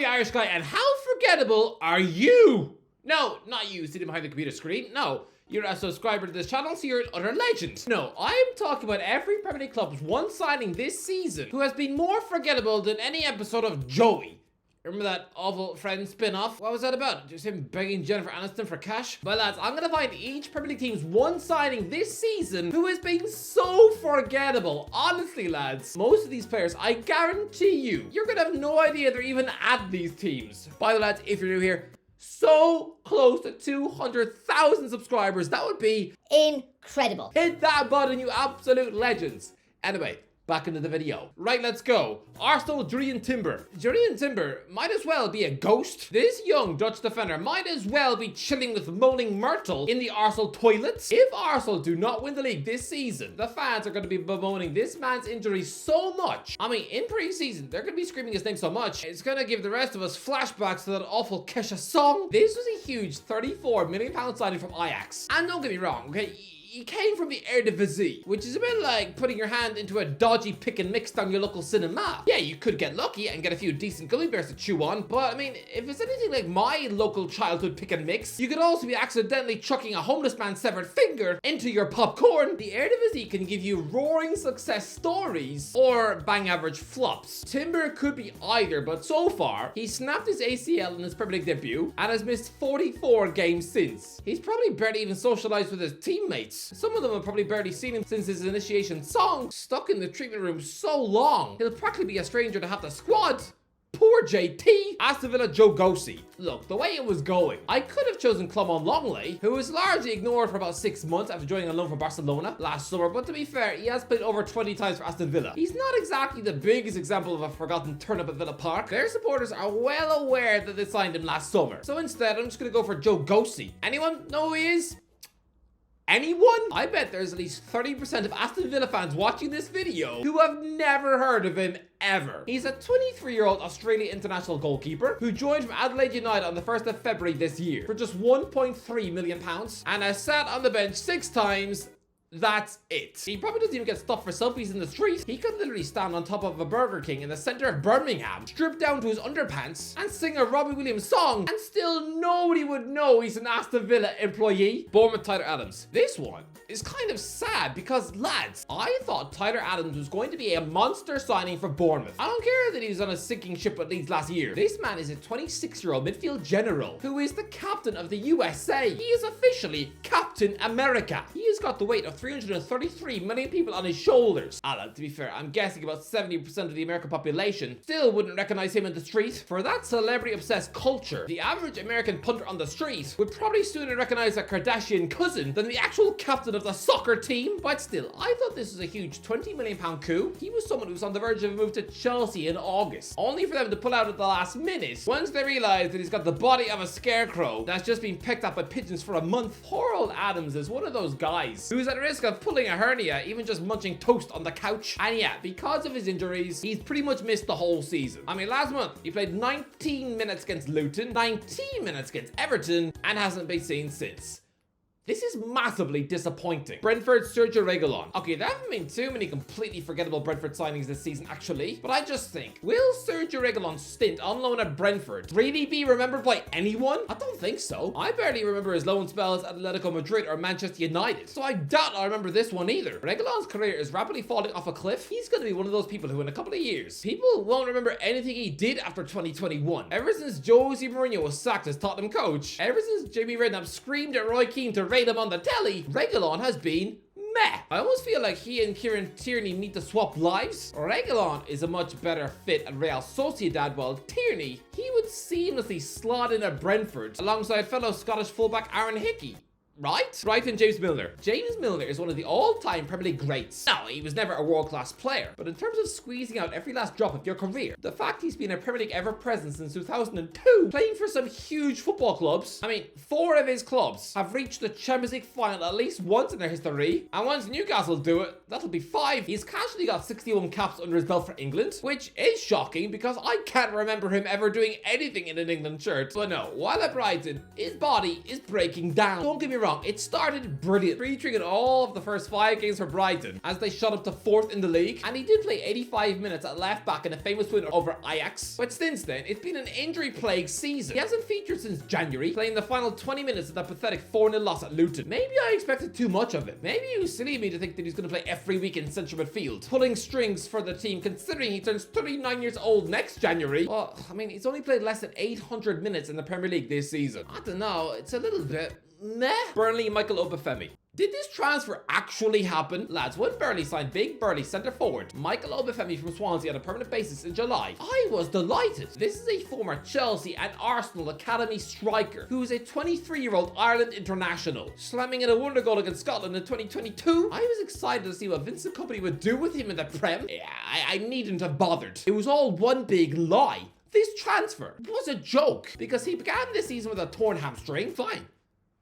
the Irish guy, and how forgettable are you? No, not you sitting behind the computer screen. No, you're a subscriber to this channel, so you're an utter legend. No, I'm talking about every Premier League club's one signing this season who has been more forgettable than any episode of Joey. Remember that awful Friends spin-off? What was that about? Just him begging Jennifer Aniston for cash? Well, lads, I'm gonna find each Premier League team's one signing this season who has been so forgettable. Honestly, lads, most of these players, I guarantee you're gonna have no idea they're even at these teams. By the way, lads, if you're new here, so close to 200,000 subscribers. That would be incredible. Hit that button, you absolute legends. Anyway, back into the video. Right, let's go. Arsenal, Jurrien Timber. Jurrien Timber might as well be a ghost. This young Dutch defender might as well be chilling with moaning Myrtle in the Arsenal toilets. If Arsenal do not win the league this season, the fans are going to be bemoaning this man's injury so much. I mean, in pre-season, they're going to be screaming his name so much, it's going to give the rest of us flashbacks to that awful Kesha song. This was a huge £34 million signing from Ajax. And don't get me wrong, okay? He came from the Eredivisie, which is a bit like putting your hand into a dodgy pick and mix down your local cinema. Yeah, you could get lucky and get a few decent gummy bears to chew on, but I mean, if it's anything like my local childhood pick and mix, you could also be accidentally chucking a homeless man's severed finger into your popcorn. The Eredivisie can give you roaring success stories or bang average flops. Timber could be either, but so far, he snapped his ACL in his Premier League debut and has missed 44 games since. He's probably barely even socialized with his teammates. Some of them have probably barely seen him since his initiation song. Stuck in the treatment room so long, he'll practically be a stranger to half the squad. Poor JT. Aston Villa, Joe Gauci. Look, the way it was going, I could have chosen Clement Longley, who was largely ignored for about 6 months after joining on loan from Barcelona last summer, but to be fair, he has played over 20 times for Aston Villa. He's not exactly the biggest example of a forgotten turnip at Villa Park. Their supporters are well aware that they signed him last summer. So instead, I'm just going to go for Joe Gauci. Anyone know who he is? Anyone? I bet there's at least 30% of Aston Villa fans watching this video who have never heard of him ever. He's a 23-year-old Australian international goalkeeper who joined from Adelaide United on the 1st of February this year for just £1.3 million and has sat on the bench 6 times. That's it. He probably doesn't even get stuffed for selfies in the street. He could literally stand on top of a Burger King in the center of Birmingham, strip down to his underpants, and sing a Robbie Williams song, and still nobody would know he's an Aston Villa employee. Bournemouth, Tyler Adams. This one is kind of sad because, lads, I thought Tyler Adams was going to be a monster signing for Bournemouth. I don't care that he was on a sinking ship with Leeds last year. This man is a 26-year-old midfield general who is the captain of the USA. He is officially Captain America. He has got the weight of 333 million people on his shoulders. To be fair, I'm guessing about 70% of the American population still wouldn't recognize him in the street. For that celebrity-obsessed culture, the average American punter on the street would probably sooner recognize a Kardashian cousin than the actual captain of the soccer team. But still, I thought this was a huge £20 million coup. He was someone who was on the verge of a move to Chelsea in August, only for them to pull out at the last minute once they realized that he's got the body of a scarecrow that's just been picked up by pigeons for a month. Poor old Adams is one of those guys who's at risk of pulling a hernia, even just munching toast on the couch. And yeah, because of his injuries, he's pretty much missed the whole season. I mean, last month, he played 19 minutes against Luton, 19 minutes against Everton, and hasn't been seen since. This is massively disappointing. Brentford, Sergio Reguilón. Okay, there haven't been too many completely forgettable Brentford signings this season, actually. But I just think, will Sergio Reguilón's stint on loan at Brentford really be remembered by anyone? I don't think so. I barely remember his loan spells at Atletico Madrid or Manchester United, so I doubt I'll remember this one either. Reguilón's career is rapidly falling off a cliff. He's going to be one of those people who in a couple of years, people won't remember anything he did after 2021. Ever since Jose Mourinho was sacked as Tottenham coach, ever since Jamie Redknapp screamed at Roy Keane to rate him on the telly, Reguilón has been meh. I almost feel like he and Kieran Tierney need to swap lives. Reguilón is a much better fit at Real Sociedad, while Tierney, he would seamlessly slot in at Brentford alongside fellow Scottish fullback Aaron Hickey. Right? Brighton, James Milner. James Milner is one of the all-time Premier League greats. Now, he was never a world-class player, but in terms of squeezing out every last drop of your career, the fact he's been a Premier League ever-present since 2002, playing for some huge football clubs. I mean, 4 of his clubs have reached the Champions League final at least once in their history, and once Newcastle do it, that'll be 5. He's casually got 61 caps under his belt for England, which is shocking because I can't remember him ever doing anything in an England shirt. But no, while at Brighton, his body is breaking down. Don't get me wrong, wrong, it started brilliant, featuring in all of the first 5 games for Brighton as they shot up to 4th in the league, and he did play 85 minutes at left back in a famous win over Ajax. But since then, it's been an injury-plagued season. He hasn't featured since January, playing the final 20 minutes of that pathetic 4-0 loss at Luton. Maybe I expected too much of him. Maybe it was silly of me to think that he's going to play every week in central midfield, pulling strings for the team, considering he turns 39 years old next January. Well, I mean, he's only played less than 800 minutes in the Premier League this season. I don't know, it's a little bit meh. Burnley, Michael Obafemi. Did this transfer actually happen? Lads, when Burnley signed big Burnley centre forward Michael Obafemi from Swansea on a permanent basis in July, I was delighted. This is a former Chelsea and Arsenal academy striker who is a 23-year-old Ireland international, slamming in a wonder goal against Scotland in 2022. I was excited to see what Vincent Kompany would do with him in the Prem. I needn't have bothered. It was all one big lie. This transfer was a joke because he began this season with a torn hamstring. Fine.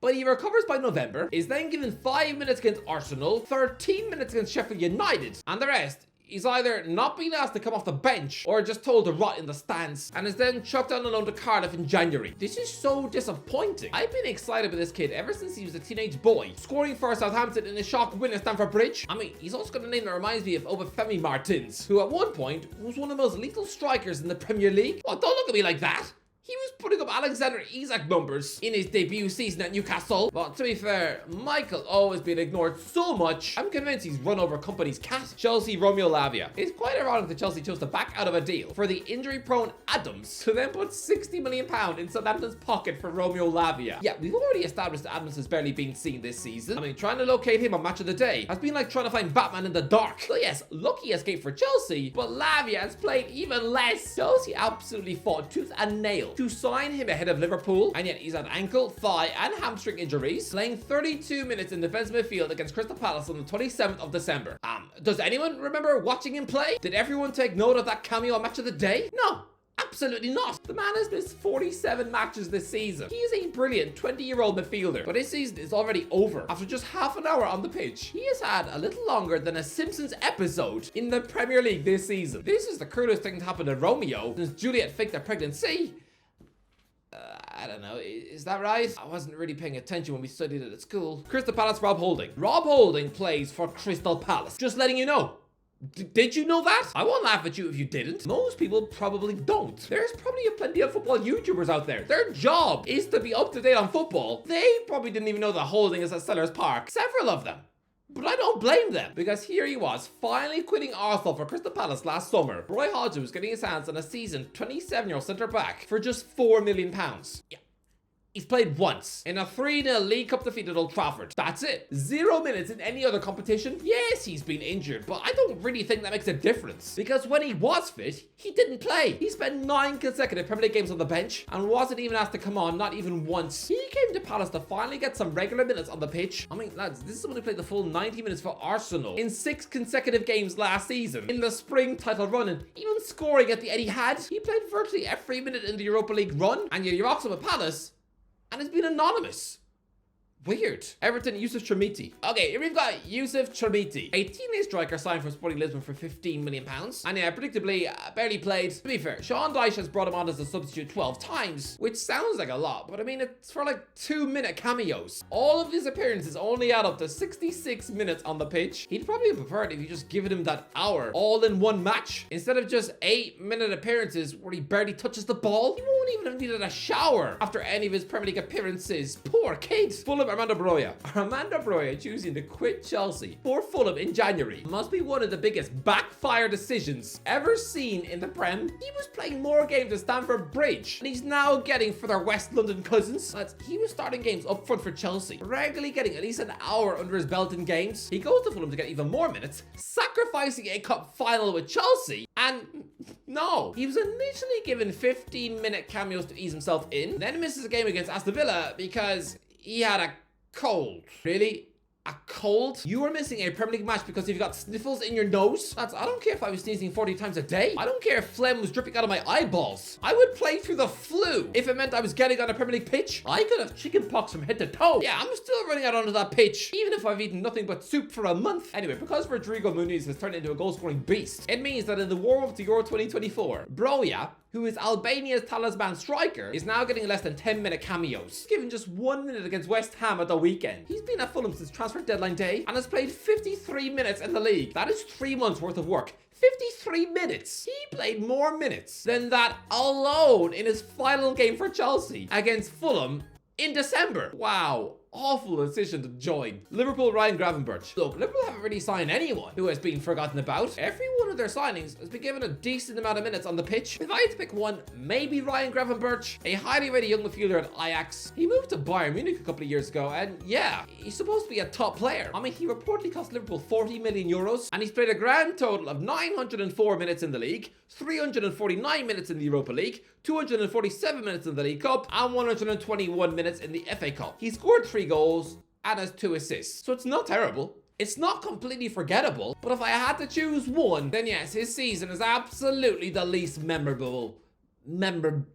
But he recovers by November, is then given 5 minutes against Arsenal, 13 minutes against Sheffield United, and the rest, he's either not being asked to come off the bench or just told to rot in the stands, and is then chucked on loan to Cardiff in January. This is so disappointing. I've been excited with this kid ever since he was a teenage boy, scoring for Southampton in a shock win at Stamford Bridge. I mean, he's also got a name that reminds me of Obafemi Martins, who at one point was one of the most lethal strikers in the Premier League. Oh, don't look at me like that. He was putting up Alexander Isak numbers in his debut season at Newcastle. But to be fair, Michael always been ignored so much, I'm convinced he's run over Kompany's cat. Chelsea, Roméo Lavia. It's quite ironic that Chelsea chose to back out of a deal for the injury-prone Adams to then put £60 million in Southampton's pocket for Roméo Lavia. Yeah, we've already established that Adams has barely been seen this season. I mean, trying to locate him on Match of the Day has been like trying to find Batman in the dark. So yes, lucky escape for Chelsea, but Lavia has played even less. Chelsea absolutely fought tooth and nail to sign him ahead of Liverpool, and yet he's had ankle, thigh, and hamstring injuries, playing 32 minutes in defensive midfield against Crystal Palace on the 27th of December. Does anyone remember watching him play? Did everyone take note of that cameo on Match of the Day? No. Absolutely not. The man has missed 47 matches this season. He is a brilliant 20-year-old midfielder, but his season is already over after just half an hour on the pitch. He has had a little longer than a Simpsons episode in the Premier League this season. This is the cruelest thing to happen to Roméo since Juliet faked their pregnancy. I don't know, is that right? I wasn't really paying attention when we studied it at school. Crystal Palace, Rob Holding. Rob Holding plays for Crystal Palace. Just letting you know. Did you know that? I won't laugh at you if you didn't. Most people probably don't. There's probably plenty of football YouTubers out there. Their job is to be up to date on football. They probably didn't even know that Holding is at Sellers Park. Several of them. But I don't blame them, because here he was, finally quitting Arsenal for Crystal Palace last summer. Broja was getting his hands on a seasoned 27-year-old centre-back for just £4 million. Yeah. He's played once in a 3-0 League Cup defeat at Old Trafford. That's it. 0 minutes in any other competition. Yes, he's been injured, but I don't really think that makes a difference. Because when he was fit, he didn't play. He spent 9 consecutive Premier League games on the bench and wasn't even asked to come on, not even once. He came to Palace to finally get some regular minutes on the pitch. I mean, lads, this is someone who played the full 90 minutes for Arsenal in 6 consecutive games last season in the spring title run, and even scoring at the Etihad. He played virtually every minute in the Europa League run, and yet he rocks up at Palace and has been anonymous. Weird. Everton, Youssef Chermiti. Okay, here we've got Youssef Chermiti, a teenage striker signed from Sporting Lisbon for £15 million. And yeah, predictably, barely played. To be fair, Sean Dyche has brought him on as a substitute 12 times, which sounds like a lot, but I mean, it's for like 2-minute cameos. All of his appearances only add up to 66 minutes on the pitch. He'd probably have preferred if you just given him that hour all in one match, instead of just 8-minute appearances where he barely touches the ball. He won't even have needed a shower after any of his Premier League appearances. Poor kid. Fulham, Armando Broja choosing to quit Chelsea for Fulham in January must be one of the biggest backfire decisions ever seen in the Prem. He was playing more games at Stamford Bridge, and he's now getting for their West London cousins. He was starting games up front for Chelsea, regularly getting at least an hour under his belt in games. He goes to Fulham to get even more minutes, sacrificing a cup final with Chelsea, and no, he was initially given 15-minute cameos to ease himself in, then misses a game against Aston Villa because he had a cold. Really? A cold? You were missing a Premier League match because you've got sniffles in your nose? Lads, I don't care if I was sneezing 40 times a day. I don't care if phlegm was dripping out of my eyeballs. I would play through the flu if it meant I was getting on a Premier League pitch. I could have chicken pox from head to toe. Yeah, I'm still running out onto that pitch, even if I've eaten nothing but soup for a month. Anyway, because Rodrigo Muniz has turned into a goal-scoring beast, it means that in the warm-up to Euro 2024, Broja who is Albania's talisman striker, is now getting less than 10-minute cameos, given just 1 minute against West Ham at the weekend. He's been at Fulham since transfer deadline day and has played 53 minutes in the league. That is 3 months worth of work. 53 minutes. He played more minutes than that alone in his final game for Chelsea against Fulham in December. Wow. Awful decision to join. Liverpool, Ryan Gravenberch. Look, Liverpool haven't really signed anyone who has been forgotten about. Every one of their signings has been given a decent amount of minutes on the pitch. If I had to pick one, maybe Ryan Gravenberch, a highly rated young midfielder at Ajax. He moved to Bayern Munich a couple of years ago, and yeah, he's supposed to be a top player. I mean, he reportedly cost Liverpool 40 million euros, and he's played a grand total of 904 minutes in the league, 349 minutes in the Europa League, 247 minutes in the League Cup, and 121 minutes in the FA Cup. He scored 3 goals and has 2 assists. So it's not terrible. It's not completely forgettable, but if I had to choose one, then yes, his season is absolutely the least memorable. Memorable.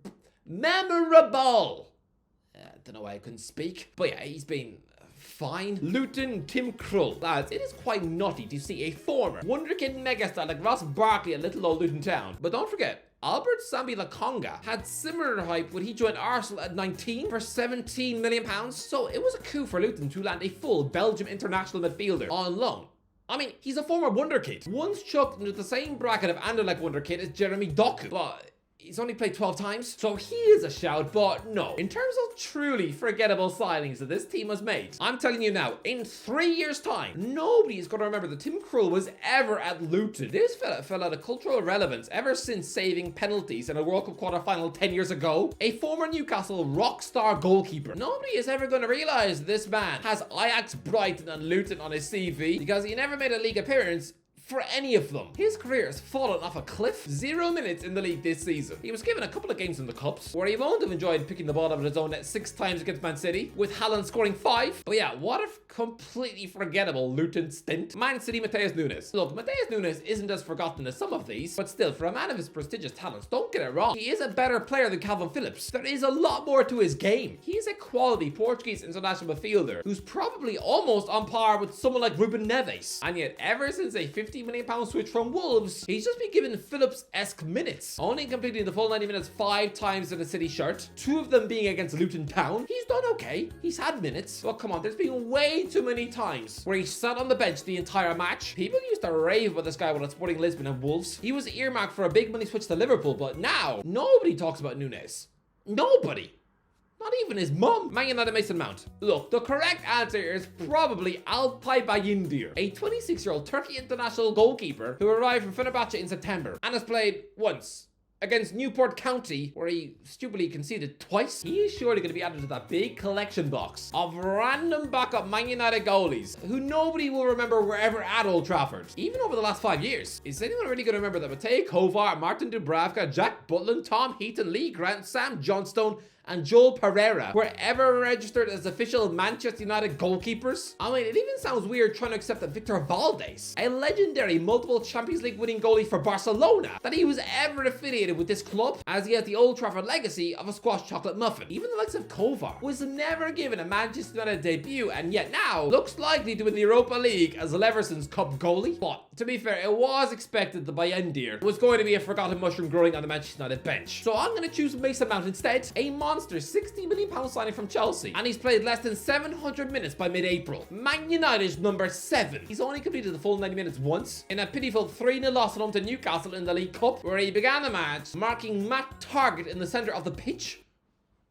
I don't know why I couldn't speak, but yeah, he's been fine. Luton, Tim Krul. Lads, it is quite nutty to see a former wonderkid megastar like Ross Barkley at little old Luton Town. But don't forget, Albert Sambi Lakonga had similar hype when he joined Arsenal at 19 for £17 million. So it was a coup for Luton to land a full Belgium international midfielder on loan. I mean, he's a former wonderkid. Once chucked into the same bracket of Anderlecht wonderkid as Jeremy Doku. But he's only played 12 times, so he is a shout, but no. In terms of truly forgettable signings that this team has made, I'm telling you now, in 3 years' time, nobody is going to remember that Tim Krul was ever at Luton. This fella fell out of cultural relevance ever since saving penalties in a World Cup quarter-final 10 years ago. A former Newcastle rock star goalkeeper. Nobody is ever going to realize this man has Ajax, Brighton and Luton on his CV because he never made a league appearance for any of them. His career has fallen off a cliff. 0 minutes in the league this season. He was given a couple of games in the Cups where he won't have enjoyed picking the ball out of his own net 6 times against Man City, with Haaland scoring 5. But yeah, what a completely forgettable Luton stint. Man City, Matheus Nunes. Look, Matheus Nunes isn't as forgotten as some of these, but still, for a man of his prestigious talents, don't get it wrong, he is a better player than Kalvin Phillips. There is a lot more to his game. He is a quality Portuguese international midfielder who's probably almost on par with someone like Ruben Neves. And yet, ever since a £50 million switch from Wolves, he's just been given Phillips-esque minutes, only completing the full 90 minutes 5 times in a City shirt, 2 of them being against Luton Town. He's done okay. He's had minutes. But come on, there's been way too many times where he sat on the bench the entire match. People used to rave about this guy when at Sporting Lisbon and Wolves. He was earmarked for a big money switch to Liverpool, but now nobody talks about Nunes. Nobody. Not even his mum. Man United Mason Mount. Look, the correct answer is probably Alpay Bayindir, a 26-year-old Turkey international goalkeeper who arrived from Fenerbahce in September and has played once against Newport County, where he stupidly conceded twice. He is surely going to be added to that big collection box of random backup Man United goalies who nobody will remember were ever at Old Trafford, even over the last 5 years. Is anyone really going to remember that Matej Kovar, Martin Dubravka, Jack Butland, Tom Heaton, Lee Grant, Sam Johnstone, and Joel Pereira were ever registered as official Manchester United goalkeepers? I mean, it even sounds weird trying to accept that Victor Valdés, a legendary multiple Champions League winning goalie for Barcelona, that he was ever affiliated with this club, as he has the Old Trafford legacy of a squash chocolate muffin. Even the likes of Kovar was never given a Manchester United debut, and yet now looks likely to win the Europa League as Leverson's Cup goalie. But to be fair, it was expected that Bayindir was going to be a forgotten mushroom growing on the Manchester United bench. So I'm going to choose Mason Mount instead, a monster £60 million signing from Chelsea, and he's played less than 700 minutes by mid-April. Man United's number 7. He's only completed the full 90 minutes once in a pitiful 3-0 loss at home to Newcastle in the League Cup, where he began the match marking Matt Target in the centre of the pitch.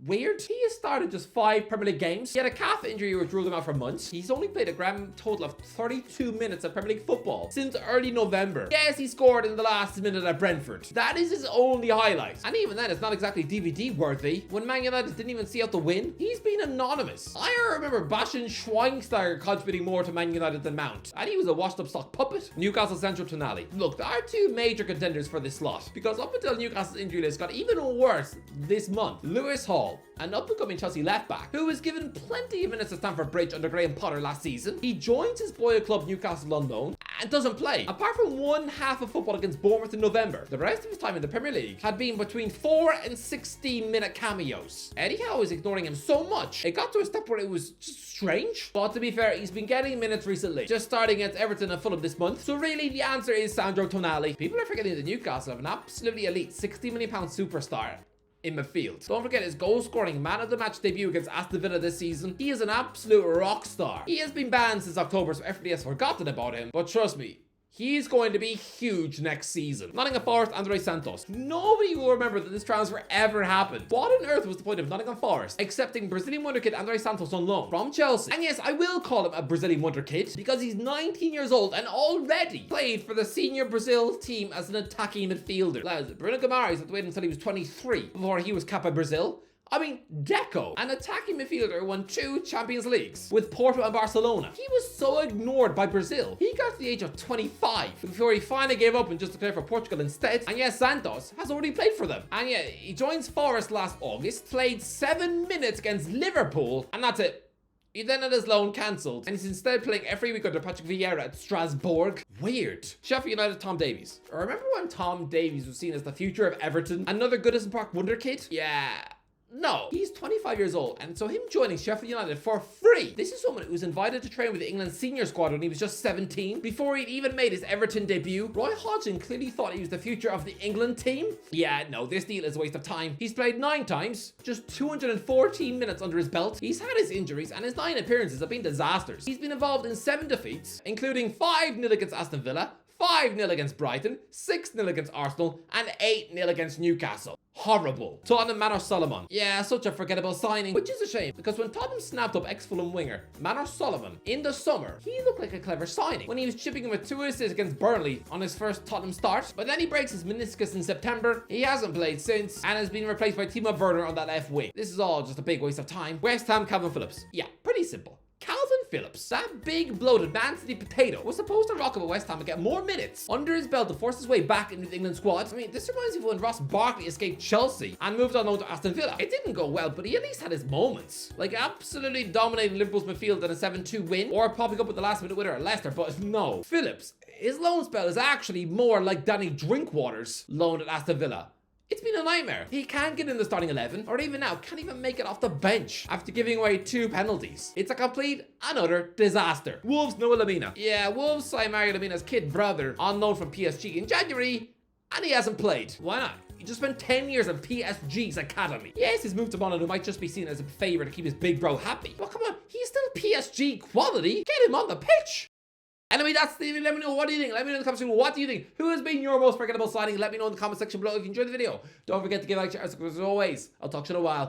Weird. He has started just 5 Premier League games. He had a calf injury which ruled him out for months. He's only played a grand total of 32 minutes of Premier League football since early November. Yes, he scored in the last minute at Brentford. That is his only highlight. And even then, it's not exactly DVD worthy. When Man United didn't even see out the win, he's been anonymous. I remember Bastian Schweinsteiger contributing more to Man United than Mount, and he was a washed-up stock puppet. Newcastle Central Tonali. Look, there are 2 major contenders for this slot, because up until Newcastle's injury list got even worse this month, Lewis Hall Hall, an up-and-coming Chelsea left-back who was given plenty of minutes at Stamford Bridge under Graham Potter last season. He joins his boyhood club Newcastle on loan and doesn't play. Apart from one half of football against Bournemouth in November, the rest of his time in the Premier League had been between 4 and 16-minute cameos. Eddie Howe is ignoring him so much, it got to a step where it was just strange. But to be fair, he's been getting minutes recently, just starting against Everton and Fulham this month. So really, the answer is Sandro Tonali. People are forgetting that Newcastle have an absolutely elite £60 million superstar in midfield. Don't forget his goal-scoring man of the match debut against Aston Villa this season. He is an absolute rock star. He has been banned since October, so everybody has forgotten about him. But trust me, he's going to be huge next season. Nottingham Forest, Andre Santos. Nobody will remember that this transfer ever happened. What on earth was the point of Nottingham Forest accepting Brazilian wonderkid Andre Santos on loan from Chelsea? And yes, I will call him a Brazilian wonderkid because he's 19 years old and already played for the senior Brazil team as an attacking midfielder. Bruno Guimarães had to wait until he was 23 before he was capped by Brazil. I mean, Deco, an attacking midfielder, won 2 Champions Leagues with Porto and Barcelona. He was so ignored by Brazil. He got to the age of 25 before he finally gave up and just declared for Portugal instead. And yes, Santos has already played for them. And yeah, he joins Forest last August, played 7 minutes against Liverpool, and that's it. He then had his loan cancelled, and he's instead playing every week under Patrick Vieira at Strasbourg. Weird. Sheffield United, Tom Davies. Remember when Tom Davies was seen as the future of Everton? Another Goodison Park wonder kid? Yeah. No, he's 25 years old, and so him joining Sheffield United for free. This is someone who was invited to train with the England senior squad when he was just 17, before he'd even made his Everton debut. Roy Hodgson clearly thought he was the future of the England team. Yeah, no, this deal is a waste of time. He's played 9 times, just 214 minutes under his belt. He's had his injuries, and his 9 appearances have been disasters. He's been involved in 7 defeats, including 5-0 against Aston Villa, 5-0 against Brighton, 6-0 against Arsenal, and 8-0 against Newcastle. Horrible. Tottenham Manor Solomon. Yeah, such a forgettable signing, which is a shame because when Tottenham snapped up ex-Fulham winger Manor Solomon in the summer, he looked like a clever signing when he was chipping in with 2 assists against Burnley on his first Tottenham start. But then he breaks his meniscus in September. He hasn't played since and has been replaced by Timo Werner on that left wing. This is all just a big waste of time. West Ham, Kalvin Phillips. Yeah, pretty simple. Kalvin Phillips, that big bloated Man City potato, was supposed to rock up at West Ham and get more minutes under his belt to force his way back into the England squad. I mean, this reminds me of when Ross Barkley escaped Chelsea and moved on loan to Aston Villa. It didn't go well, but he at least had his moments. Like absolutely dominating Liverpool's midfield in a 7-2 win, or popping up with the last minute winner at Leicester, but no. Phillips, his loan spell is actually more like Danny Drinkwater's loan at Aston Villa. It's been a nightmare. He can't get in the starting 11, or even now, can't even make it off the bench after giving away 2 penalties. It's a complete and utter disaster. Wolves, Noah Lamina. Yeah, Wolves signed Mario Lamina's kid brother on loan from PSG in January, and he hasn't played. Why not? He just spent 10 years in PSG's academy. Yes, he's moved to Monaco, who might just be seen as a favour to keep his big bro happy. But come on, he's still PSG quality. Get him on the pitch. Anyway, that's the video. Let me know what do you think. Let me know in the comments section. What do you think? Who has been your most forgettable signing? Let me know in the comment section below. If you enjoyed the video, don't forget to give a like, share, subscribe as always. I'll talk to you in a while.